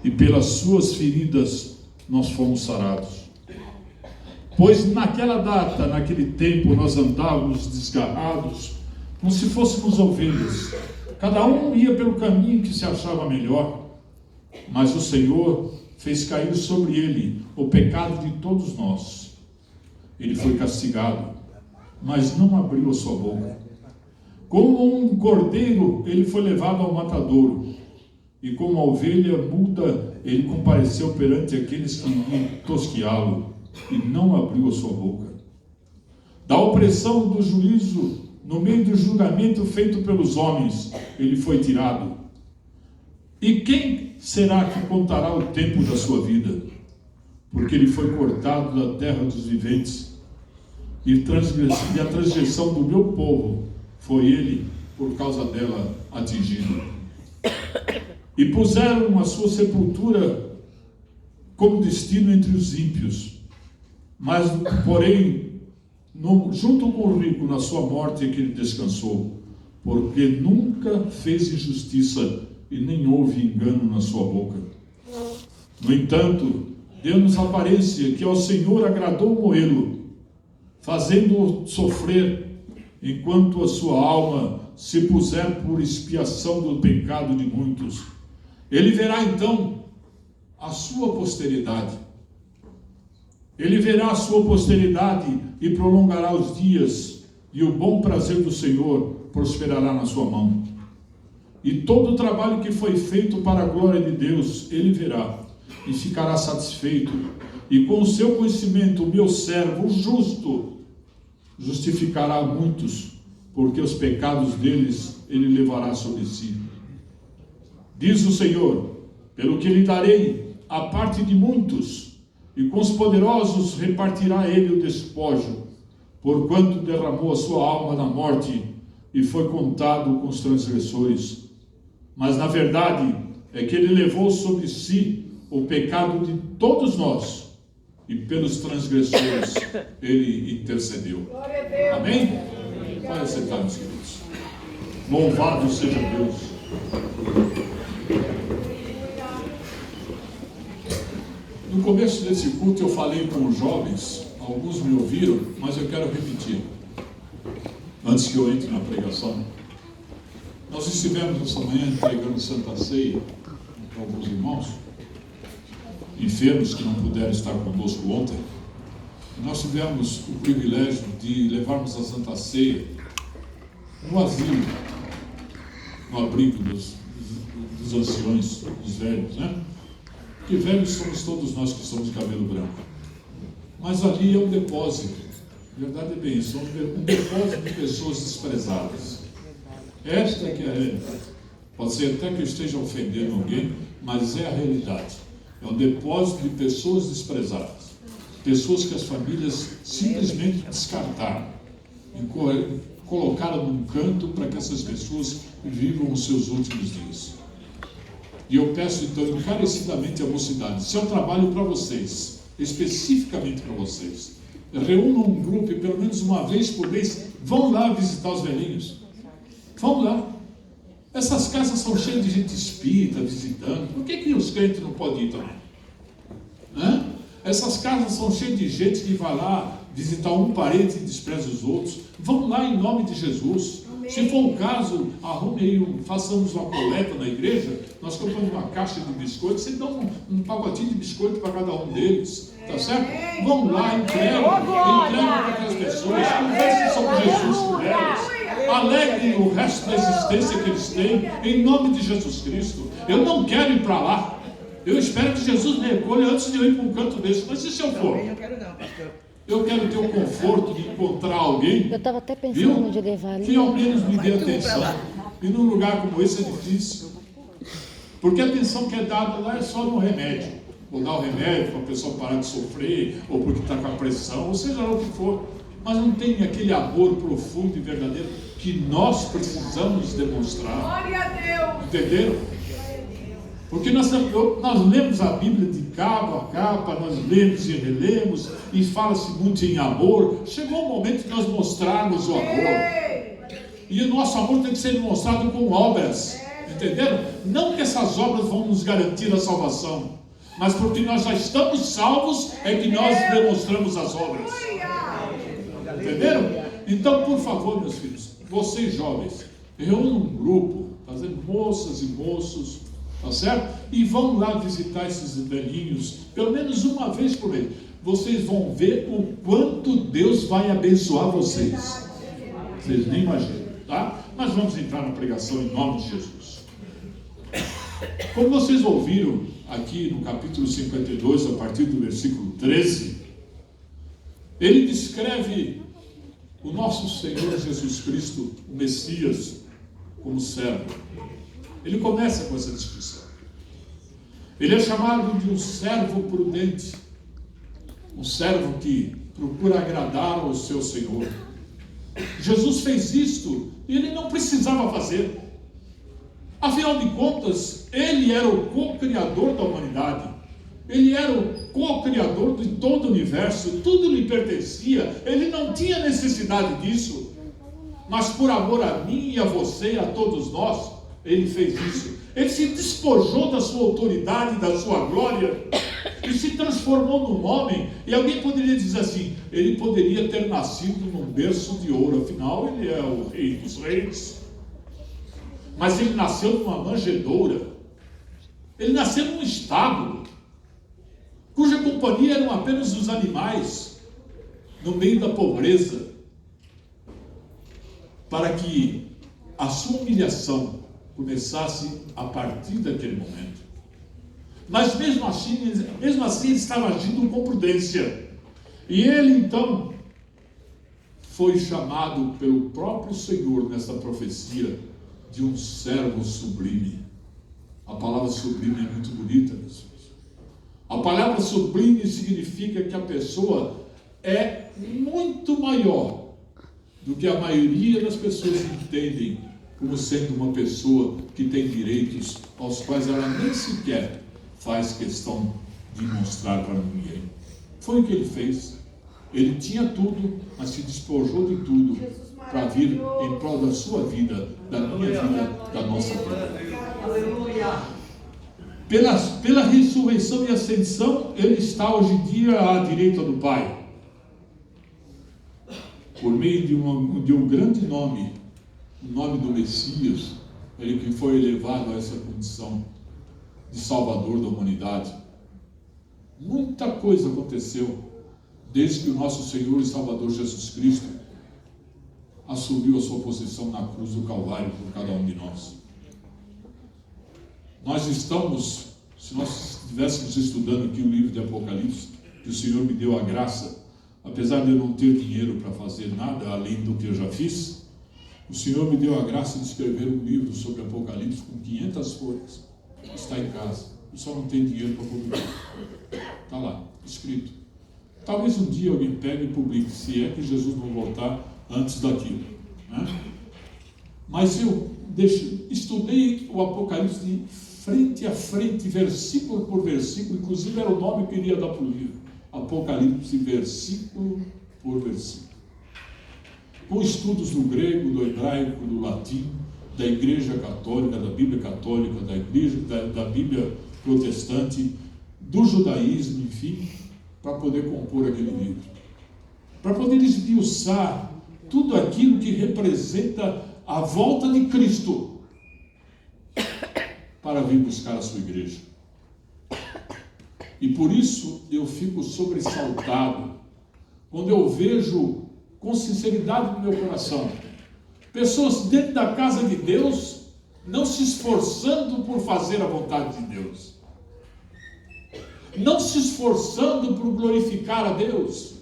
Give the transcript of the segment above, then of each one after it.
e pelas suas feridas nós fomos sarados. Pois naquela data, naquele tempo, nós andávamos desgarrados, como se fôssemos ovelhas. Cada um ia pelo caminho que se achava melhor, mas o Senhor fez cair sobre ele o pecado de todos nós. Ele foi castigado, mas não abriu a sua boca. Como um cordeiro, ele foi levado ao matadouro, e como uma ovelha muda, ele compareceu perante aqueles que iam tosquiá-lo, e não abriu a sua boca. Da opressão do juízo, no meio do julgamento feito pelos homens, ele foi tirado. E quem será que contará o tempo da sua vida? Porque ele foi cortado da terra dos viventes, e a transgressão do meu povo foi ele, por causa dela, atingido. E puseram a sua sepultura como destino entre os ímpios, mas, porém, junto com o rico, na sua morte é que ele descansou, porque nunca fez injustiça e nem houve engano na sua boca. No entanto, deu-nos aparência que ao Senhor agradou moê-lo, fazendo-o sofrer, enquanto a sua alma se puser por expiação do pecado de muitos. Ele verá então a sua posteridade. Ele verá a sua posteridade e prolongará os dias, e o bom prazer do Senhor prosperará na sua mão. E todo o trabalho que foi feito para a glória de Deus, ele verá, e ficará satisfeito. E com o seu conhecimento, o meu servo, o justo, justificará muitos, porque os pecados deles ele levará sobre si. Diz o Senhor: pelo que lhe darei a parte de muitos, e com os poderosos repartirá ele o despojo, porquanto derramou a sua alma na morte, e foi contado com os transgressores. Mas na verdade é que ele levou sobre si o pecado de todos nós, e pelos transgressores ele intercedeu. Amém? Vai sentar, meus queridos. Louvado seja Deus. No começo desse culto eu falei com os jovens, alguns me ouviram, mas eu quero repetir, antes que eu entre na pregação. Nós estivemos essa manhã entregando Santa Ceia para alguns irmãos enfermos que não puderam estar conosco ontem. E nós tivemos o privilégio de levarmos a Santa Ceia no asilo, no abrigo dos anciões, dos velhos, né? Que velhos somos todos nós que somos de cabelo branco. Mas ali é um depósito, a verdade é bem isso, um depósito de pessoas desprezadas. Esta que é a realidade. Pode ser até que eu esteja ofendendo alguém, mas é a realidade. É um depósito de pessoas desprezadas. Pessoas que as famílias simplesmente descartaram e colocaram num canto para que essas pessoas vivam os seus últimos dias. E eu peço então encarecidamente à mocidade, se eu trabalho para vocês, especificamente para vocês, reúnam um grupo e pelo menos uma vez por mês vão lá visitar os velhinhos. Vão lá. Essas casas são cheias de gente espírita visitando. Por que os crentes não podem ir também? Hã? Essas casas são cheias de gente que vai lá visitar um parente e despreza os outros. Vão lá em nome de Jesus. Amém. Se for o caso, arrume aí, façamos uma coleta na igreja. Nós compramos uma caixa de biscoitos. Você dá um pacotinho de biscoito para cada um deles. Tá certo? Vão lá, entregam para aquelas pessoas. Conversem sobre Jesus com elas. Alegrem o resto da existência que eles têm, em nome de Jesus Cristo. Eu não quero ir para lá. Eu espero que Jesus me recolha antes de eu ir para um canto desse. Mas e se eu for? Eu quero ter o conforto de encontrar alguém. Eu estava até pensando de levar ali. Que ao menos me dê atenção. E num lugar como esse é difícil. Porque a atenção que é dada lá é só no remédio. Ou dar o remédio para a pessoa parar de sofrer, ou porque está com a pressão, ou seja lá o que for. Mas não tem aquele amor profundo e verdadeiro que nós precisamos demonstrar. Glória a Deus! Entenderam? Porque nós lemos a Bíblia de cabo a capa, nós lemos e relemos, e fala-se muito em amor. Chegou o momento de nós mostrarmos o amor. E o nosso amor tem que ser demonstrado com obras. Entenderam? Não que essas obras vão nos garantir a salvação, mas porque nós já estamos salvos, é que nós demonstramos as obras. Entenderam? Então, por favor, meus filhos, vocês jovens, reúnam um grupo, fazendo moças e moços, tá certo? E vão lá visitar esses velhinhos, pelo menos uma vez por mês. Vocês vão ver o quanto Deus vai abençoar vocês. Vocês nem imaginam, tá? Mas vamos entrar na pregação em nome de Jesus. Como vocês ouviram aqui no capítulo 52, a partir do versículo 13, ele descreve o nosso Senhor Jesus Cristo, o Messias, como servo. Ele começa com essa descrição. Ele é chamado de um servo prudente, um servo que procura agradar ao seu Senhor. Jesus fez isto e ele não precisava fazer. Afinal de contas, ele era o co-criador da humanidade. Ele era o co-criador de todo o universo. Tudo lhe pertencia. Ele não tinha necessidade disso. Mas por amor a mim e a você e a todos nós, ele fez isso. Ele se despojou da sua autoridade, da sua glória, e se transformou num homem. E alguém poderia dizer assim, ele poderia ter nascido num berço de ouro, afinal ele é o rei dos reis. Mas ele nasceu numa manjedoura. Ele nasceu num estábulo, cuja companhia eram apenas os animais, no meio da pobreza, para que a sua humilhação começasse a partir daquele momento. Mas mesmo assim ele estava agindo com prudência. E ele então foi chamado pelo próprio Senhor nessa profecia de um servo sublime. A palavra sublime é muito bonita, meus filhos. A palavra sublime significa que a pessoa é muito maior do que a maioria das pessoas entendem como sendo uma pessoa que tem direitos aos quais ela nem sequer faz questão de mostrar para ninguém. Foi o que ele fez. Ele tinha tudo, mas se despojou de tudo para vir em prol da sua vida, da minha vida, da nossa vida. Pela ressurreição e ascensão, ele está hoje em dia à direita do Pai. Por meio de um grande nome, o nome do Messias, ele que foi elevado a essa condição de Salvador da humanidade. Muita coisa aconteceu desde que o nosso Senhor e Salvador Jesus Cristo assumiu a sua posição na cruz do Calvário por cada um de nós. Nós estamos, se nós estivéssemos estudando aqui o livro de Apocalipse, que o Senhor me deu a graça, apesar de eu não ter dinheiro para fazer nada além do que eu já fiz, o Senhor me deu a graça de escrever um livro sobre Apocalipse com 500 folhas. Está em casa. Eu só não tenho dinheiro para publicar. Está lá, escrito. Talvez um dia alguém pegue e publique, se é que Jesus não voltar antes daquilo, né? Mas eu estudei o Apocalipse de frente a frente, versículo por versículo, inclusive era o nome que eu iria dar para o livro. Apocalipse, versículo por versículo. Com estudos do grego, do hebraico, do latim, da Igreja Católica, da Bíblia Católica, da Bíblia Protestante, do judaísmo, enfim, para poder compor aquele livro. Para poder esmiuçar tudo aquilo que representa a volta de Cristo para vir buscar a sua igreja. E por isso eu fico sobressaltado quando eu vejo com sinceridade no meu coração pessoas dentro da casa de Deus não se esforçando por fazer a vontade de Deus, não se esforçando por glorificar a Deus,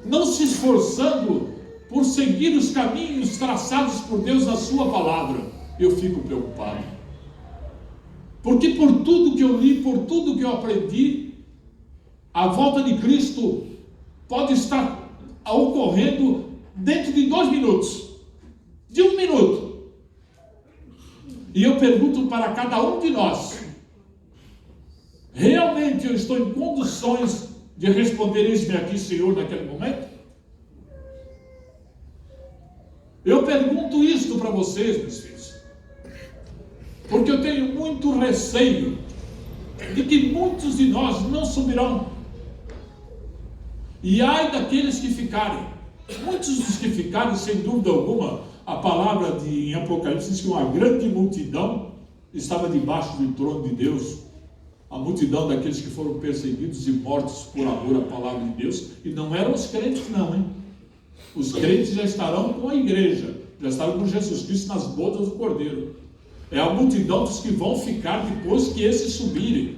não se esforçando por seguir os caminhos traçados por Deus na sua palavra. Eu fico preocupado, porque por tudo que eu li, por tudo que eu aprendi, a volta de Cristo pode estar ocorrendo dentro de 2 minutos, de 1 minuto. E eu pergunto para cada um de nós: realmente eu estou em condições de responder eis-me aqui, Senhor, naquele momento? Eu pergunto isto para vocês, meus filhos. porque eu tenho muito receio de que muitos de nós não subirão. E ai daqueles que ficarem. Muitos dos que ficarem, sem dúvida alguma, a palavra em Apocalipse diz que uma grande multidão estava debaixo do trono de Deus. A multidão daqueles que foram perseguidos e mortos por amor à palavra de Deus. E não eram os crentes não, hein? Os crentes já estarão com a igreja, já estarão com Jesus Cristo nas bodas do Cordeiro. É a multidão dos que vão ficar depois que esses subirem,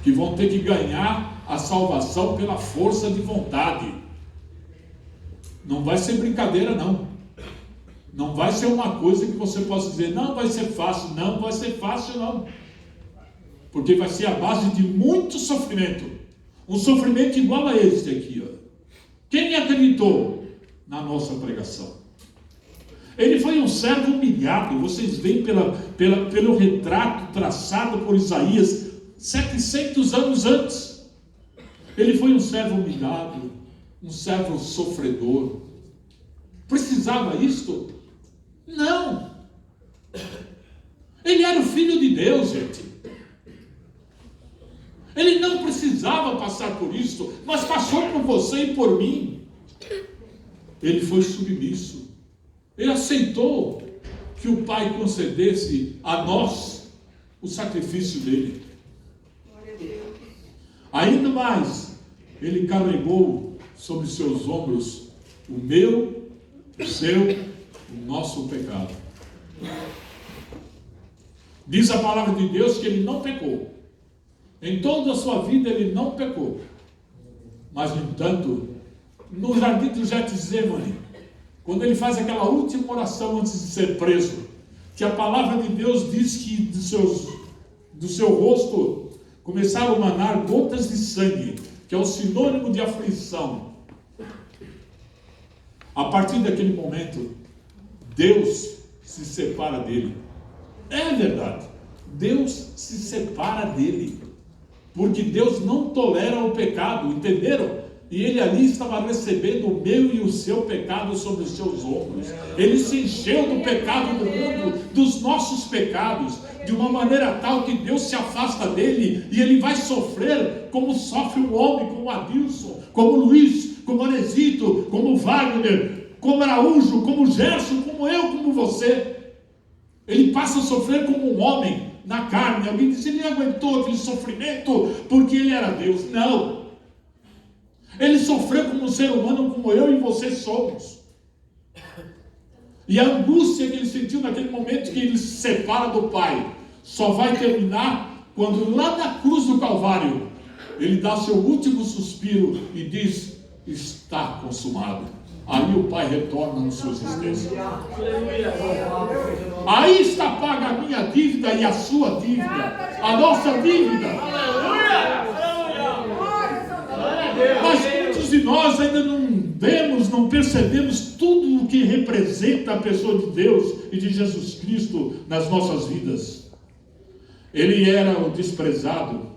que vão ter que ganhar a salvação pela força de vontade. Não vai ser brincadeira não. Não vai ser uma coisa que você possa dizer, não vai ser fácil. Não vai ser fácil não. Porque vai ser a base de muito sofrimento. Um sofrimento igual a este aqui, ó. Quem acreditou na nossa pregação? Ele foi um servo humilhado. Vocês veem pelo retrato traçado por Isaías 700 anos antes. Ele foi um servo humilhado, um servo sofredor. Precisava isto? Não. Ele era o filho de Deus, gente. Ele não precisava passar por isso, mas passou por você e por mim. Ele foi submisso. Ele aceitou que o Pai concedesse a nós o sacrifício dele. Ainda mais, ele carregou sobre seus ombros o meu, o seu, o nosso pecado. Diz a palavra de Deus que ele não pecou. Em toda a sua vida ele não pecou. Mas, no entanto, no jardim do Getsemane, quando ele faz aquela última oração antes de ser preso, que a palavra de Deus diz que do seu rosto começaram a manar gotas de sangue, que é o sinônimo de aflição. A partir daquele momento, Deus se separa dele. É verdade. Deus se separa dele. Porque Deus não tolera o pecado, entenderam? E ele ali estava recebendo o meu e o seu pecado sobre os seus ombros. Ele se encheu do pecado do mundo, dos nossos pecados, de uma maneira tal que Deus se afasta dele e ele vai sofrer como sofre um homem, como Adilson, como Luiz, como Anesito, como Wagner, como Araújo, como Gerson, como eu, como você. Ele passa a sofrer como um homem na carne. Alguém diz, ele aguentou aquele sofrimento porque ele era Deus. Não. Ele sofreu como um ser humano, como eu e você somos. E a angústia que ele sentiu naquele momento que ele se separa do Pai, só vai terminar quando lá na cruz do Calvário, ele dá seu último suspiro e diz, está consumado. Aí o Pai retorna na sua existência. Aí está paga a minha dívida e a sua dívida, a nossa dívida. Mas muitos de nós ainda não vemos, não percebemos tudo o que representa a pessoa de Deus e de Jesus Cristo nas nossas vidas. Ele era o desprezado,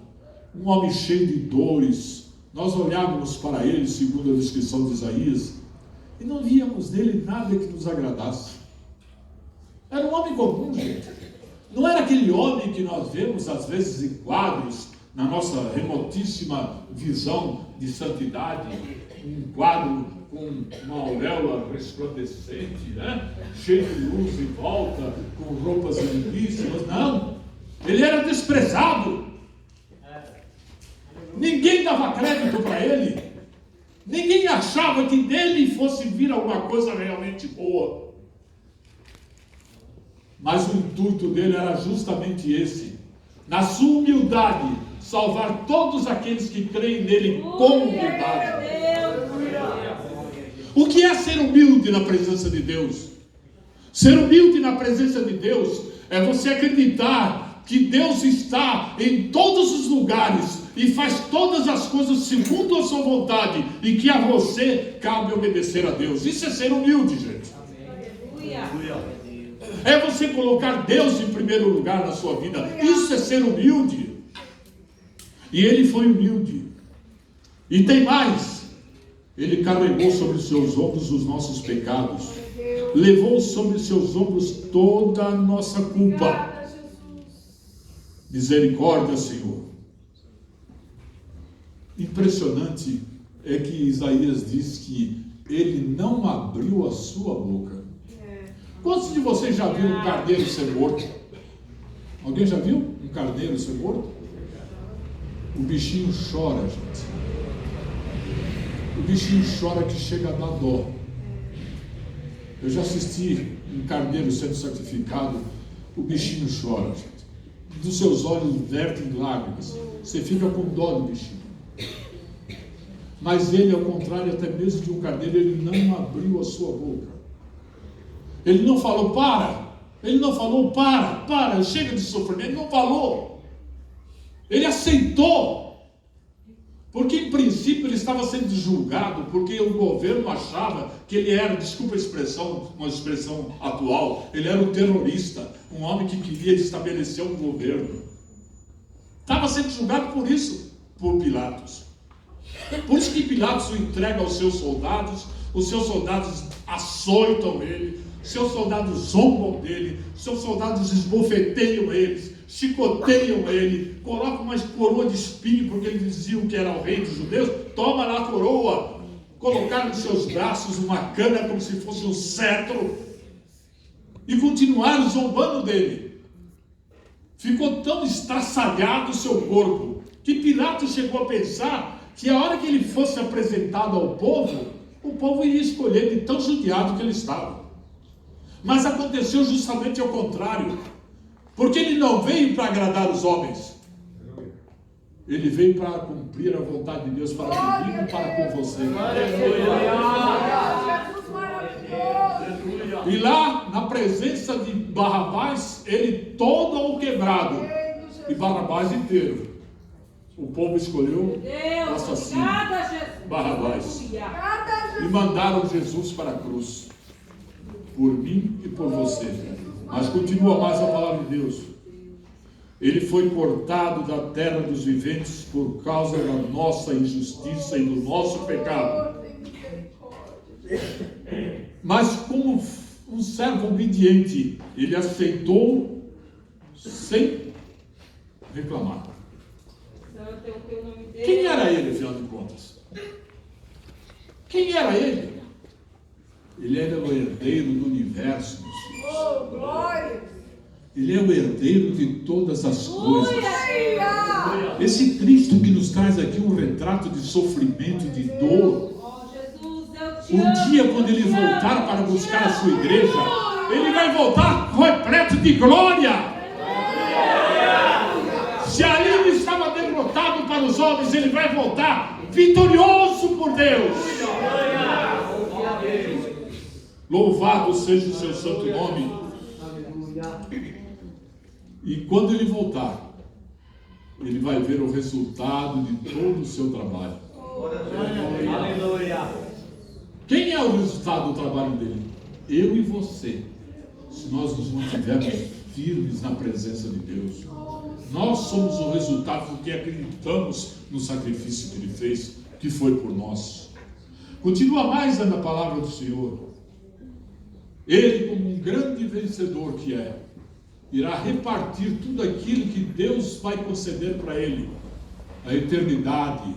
um homem cheio de dores. Nós olhávamos para ele, segundo a descrição de Isaías, e não víamos nele nada que nos agradasse. Era um homem comum, gente. Não era aquele homem que nós vemos às vezes em quadros, na nossa remotíssima visão de santidade, um quadro com uma auréola resplandecente, né? Cheio de luz em volta, com roupas lindíssimas. Não, ele era desprezado. Ninguém dava crédito para ele. Ninguém achava que dele fosse vir alguma coisa realmente boa. Mas o intuito dele era justamente esse. Na sua humildade, salvar todos aqueles que creem nele com humildade. O que é ser humilde na presença de Deus? Ser humilde na presença de Deus é você acreditar que Deus está em todos os lugares e faz todas as coisas segundo a sua vontade e que a você cabe obedecer a Deus. Isso é ser humilde, gente. É você colocar Deus em primeiro lugar na sua vida. Isso é ser humilde. E ele foi humilde. E tem mais. Ele carregou sobre os seus ombros os nossos pecados. Levou sobre os seus ombros toda a nossa culpa. Misericórdia, Senhor. Impressionante é que Isaías diz que ele não abriu a sua boca. Quantos de vocês já viram um carneiro ser morto? Alguém já viu um carneiro ser morto? O bichinho chora, gente. O bichinho chora que chega a dar dó. Eu já assisti um carneiro sendo sacrificado. O bichinho chora, gente. Dos seus olhos vertem lágrimas. Você fica com dó do bichinho. Mas ele, ao contrário até mesmo de um carneiro, ele não abriu a sua boca. Ele não falou, para. Ele não falou, para, chega de sofrimento. Ele não falou. Ele aceitou. Porque em princípio ele estava sendo julgado, porque o governo achava que ele era, desculpa a expressão, uma expressão atual, ele era um terrorista, um homem que queria estabelecer um governo. Estava sendo julgado por isso, por Pilatos. Por isso que Pilatos o entrega aos seus soldados, os seus soldados açoitam ele, seus soldados zombam dele, seus soldados esbofeteiam eles, chicoteiam ele, colocam uma coroa de espinho, porque eles diziam que era o rei dos judeus. Toma lá a coroa. Colocaram nos seus braços uma cana como se fosse um cetro e continuaram zombando dele. Ficou tão estraçalhado o seu corpo que Pilatos chegou a pensar que a hora que ele fosse apresentado ao povo, o povo iria escolher de tão judiado que ele estava. Mas aconteceu justamente ao contrário, porque ele não veio para agradar os homens, ele veio para cumprir a vontade de Deus para comigo e para com você. E lá, na presença de Barrabás, ele todo ao quebrado, e Barrabás inteiro. O povo escolheu o assassino, Barrabás, e mandaram Jesus para a cruz, por mim e por você. Mas continua mais a palavra de Deus. Ele foi cortado da terra dos viventes por causa da nossa injustiça e do nosso pecado. Mas como um servo obediente, ele aceitou sem reclamar. Quem era ele, afinal de contas? Quem era ele? Ele era o herdeiro do universo, meus filhos. Ele é o herdeiro de todas as coisas. Esse Cristo que nos traz aqui um retrato de sofrimento e de dor. Um dia, quando ele voltar para buscar a sua igreja, ele vai voltar repleto de glória. Se ali ele estava derrotado para os homens, ele vai voltar vitorioso por Deus. Louvado seja o seu santo nome. E quando ele voltar, ele vai ver o resultado de todo o seu trabalho. Quem é o resultado do trabalho dele? Eu e você. Se nós nos mantivermos firmes na presença de Deus, nós somos o resultado porque acreditamos no sacrifício que ele fez, que foi por nós. Continua mais na palavra do Senhor. Ele, como um grande vencedor que é, irá repartir tudo aquilo que Deus vai conceder para ele. A eternidade,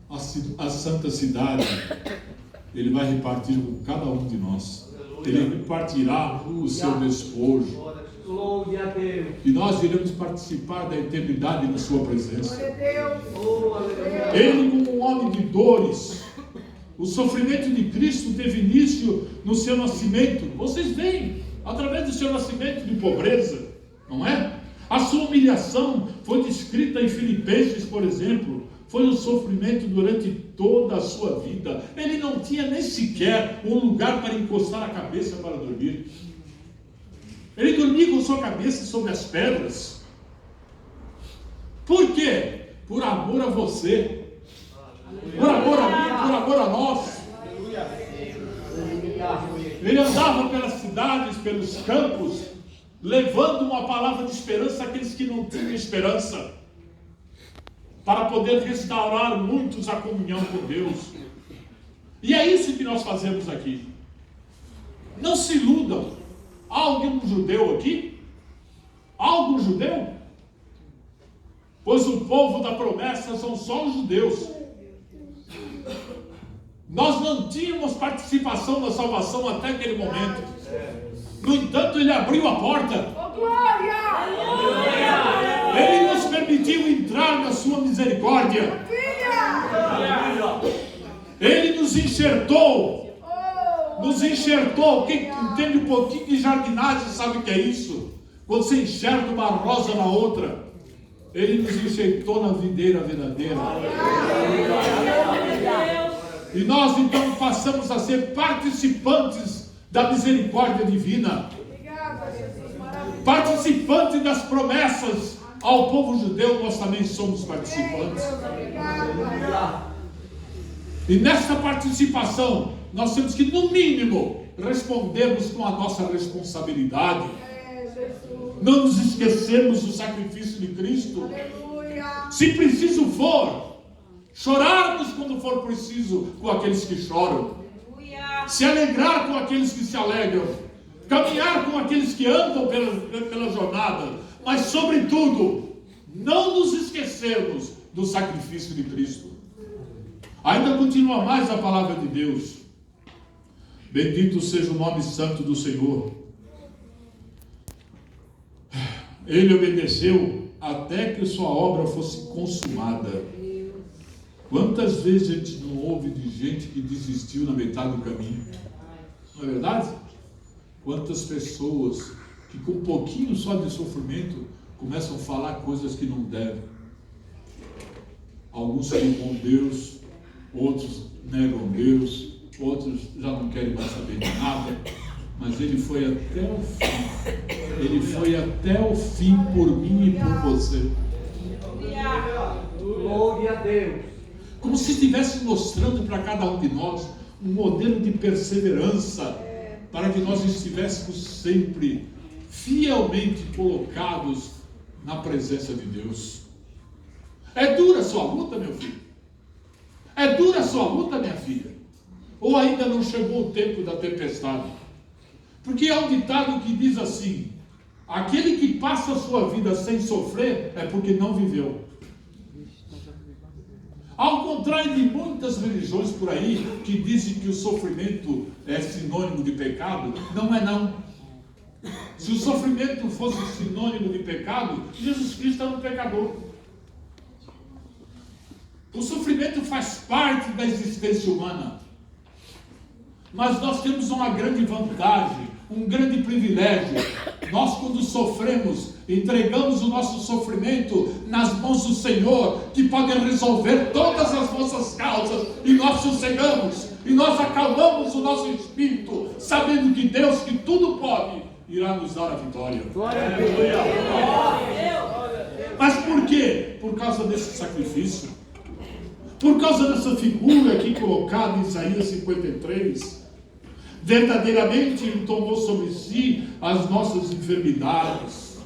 a santa cidade. Ele vai repartir com cada um de nós. Ele repartirá o seu despojo. E nós iremos participar da eternidade na sua presença. Ele, como um homem de dores, o sofrimento de Cristo teve início no seu nascimento. Vocês veem, através do seu nascimento de pobreza, não é? A sua humilhação foi descrita em Filipenses, por exemplo. Foi um sofrimento durante toda a sua vida. Ele não tinha nem sequer um lugar para encostar a cabeça para dormir. Ele dormia com sua cabeça sobre as pedras. Por quê? Por amor a você. Por amor a mim, por amor a nós. Ele andava pelas cidades, pelos campos, levando uma palavra de esperança àqueles que não tinham esperança, para poder restaurar muitos a comunhão com Deus. E é isso que nós fazemos aqui. Não se iludam. Há algum judeu aqui? Há algum judeu? pois o povo da promessa são só os judeus. Nós não tínhamos participação na salvação até aquele momento. No entanto, ele abriu a porta. Ele nos permitiu entrar na sua misericórdia. Ele nos enxertou. Quem entende um pouquinho de jardinagem sabe o que é isso. Quando você enxerta uma rosa na outra, ele nos enxertou na videira verdadeira. E nós então passamos a ser participantes da misericórdia divina. Participantes das promessas ao povo judeu, nós também somos participantes. E nessa participação, nós temos que, no mínimo, respondermos com a nossa responsabilidade. Não nos esquecermos do sacrifício de Cristo. Se preciso for, chorarmos quando for preciso com aqueles que choram. Se alegrar com aqueles que se alegram. Caminhar com aqueles que andam pela jornada. Mas, sobretudo, não nos esquecermos do sacrifício de Cristo. Ainda continua mais a palavra de Deus. Bendito seja o nome santo do Senhor. Ele obedeceu até que sua obra fosse consumada. Quantas vezes a gente não ouve de gente que desistiu na metade do caminho? Não é verdade? Quantas pessoas que com um pouquinho só de sofrimento começam a falar coisas que não devem. Alguns culpam Deus, outros negam Deus, outros já não querem mais saber de nada. Mas ele foi até o fim. Ele foi até o fim por mim e por você. Glória a Deus. Como se estivesse mostrando para cada um de nós um modelo de perseverança, para que nós estivéssemos sempre fielmente colocados na presença de Deus. É dura a sua luta, meu filho? É dura a sua luta, minha filha? Ou ainda não chegou o tempo da tempestade? Porque há um ditado que diz assim: aquele que passa a sua vida sem sofrer é porque não viveu. Ao contrário de muitas religiões por aí que dizem que o sofrimento é sinônimo de pecado, não é não. Se o sofrimento fosse sinônimo de pecado, Jesus Cristo era um pecador. O sofrimento faz parte da existência humana. Mas nós temos uma grande vantagem, um grande privilégio. Nós, quando sofremos, entregamos o nosso sofrimento nas mãos do Senhor, que pode resolver todas as nossas causas, e nós sossegamos, e nós acalmamos o nosso espírito, sabendo que Deus, que tudo pode, irá nos dar a vitória. Mas por quê? Por causa desse sacrifício. Por causa dessa figura aqui colocada em Isaías 53, verdadeiramente Ele tomou sobre si as nossas enfermidades,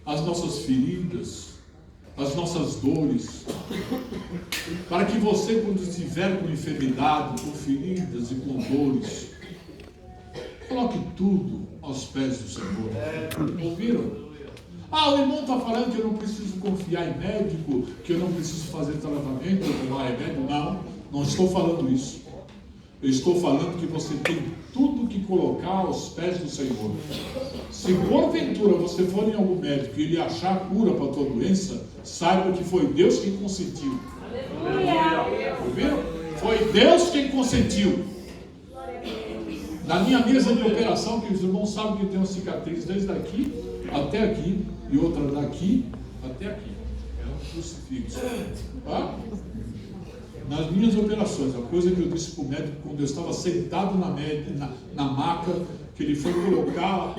as nossas feridas, as nossas dores, para que você, quando estiver com enfermidade, com feridas e com dores, coloque tudo aos pés do Senhor. Ouviram? O irmão está falando que eu não preciso confiar em médico, que eu não preciso fazer tratamento, tomar remédio. Não estou falando isso. Eu estou falando que você tem tudo que colocar aos pés do Senhor. Se porventura você for em algum médico e ele achar a cura para a tua doença, saiba que foi Deus quem consentiu. Ouviram? Foi Deus quem consentiu. Na minha mesa de operação, que os irmãos sabem que eu tenho uma cicatriz desde aqui até aqui, e outra daqui até aqui. É um crucifixo. Tá? Nas minhas operações, a coisa que eu disse para o médico, quando eu estava sentado na maca, que ele foi colocar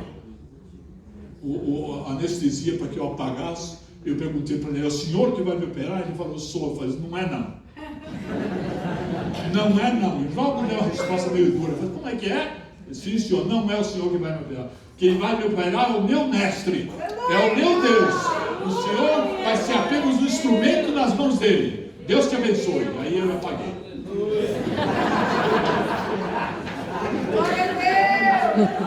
a anestesia para que eu apagasse, eu perguntei para ele: é o senhor que vai me operar? Ele falou: sou. Eu falei: não é não. Não é não. E logo deu uma resposta meio dura. Eu falei: como é que é? Eu disse: sim, senhor, não é o senhor que vai me operar. Quem vai me operar é o meu mestre, é o meu Deus. O senhor vai ser apenas um instrumento nas mãos dele. Deus te abençoe. Aí eu apaguei. Glória a Deus!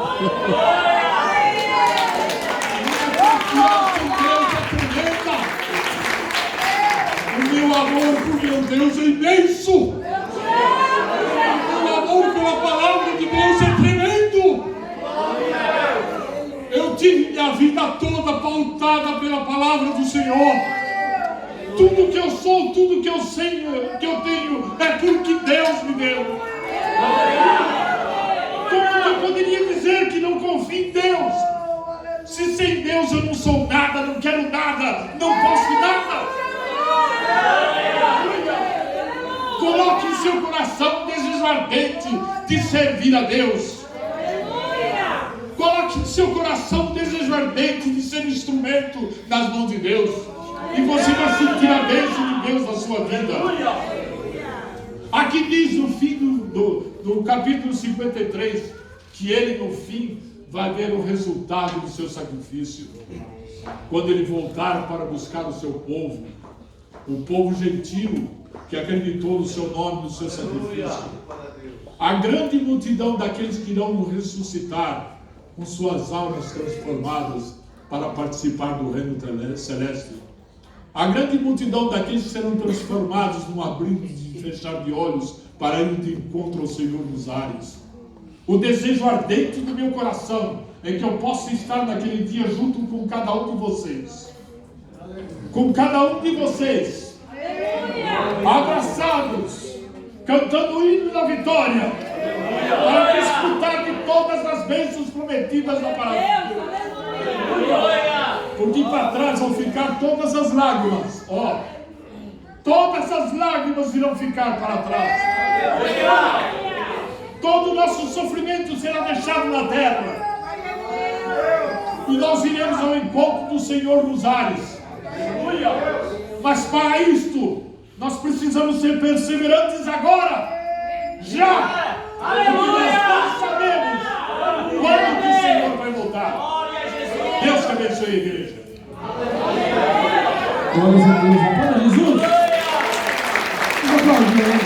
O meu amor por meu Deus é imenso. O meu amor pela palavra de Deus é tremendo. Eu tive minha vida toda pautada pela palavra do Senhor. Tudo que eu sou, tudo que eu sei, que eu tenho, é porque Deus me deu. Como que eu poderia dizer que não confio em Deus? Se sem Deus eu não sou nada, não quero nada, não posso nada. Coloque em seu coração um desejo ardente de servir a Deus. Coloque em seu coração um desejo ardente de ser instrumento nas mãos de Deus. E você vai sentir a bênção de Deus na sua vida. Aqui diz no fim do capítulo 53 que ele no fim vai ver o resultado do seu sacrifício. Quando ele voltar para buscar o seu povo, o povo gentil que acreditou no seu nome, no seu sacrifício. A grande multidão daqueles que irão ressuscitar com suas almas transformadas para participar do reino celeste. A grande multidão daqueles que serão transformados num abrir e fechar de olhos para ir de encontro ao Senhor nos ares. O desejo ardente do meu coração é que eu possa estar naquele dia junto com cada um de vocês. Com cada um de vocês. Abraçados, cantando o hino da vitória, para desfrutar de todas as bênçãos prometidas na palavra. Porque para trás vão ficar todas as lágrimas. Ó, todas as lágrimas irão ficar para trás. Todo o nosso sofrimento será deixado na terra. E nós iremos ao encontro do Senhor nos ares. Mas para isto, nós precisamos ser perseverantes agora. Já. Porque nós não sabemos quando que o Senhor vai voltar. Deus te abençoe, igreja. Glória a Deus. Para Jesus. Vamos aplaudir, né?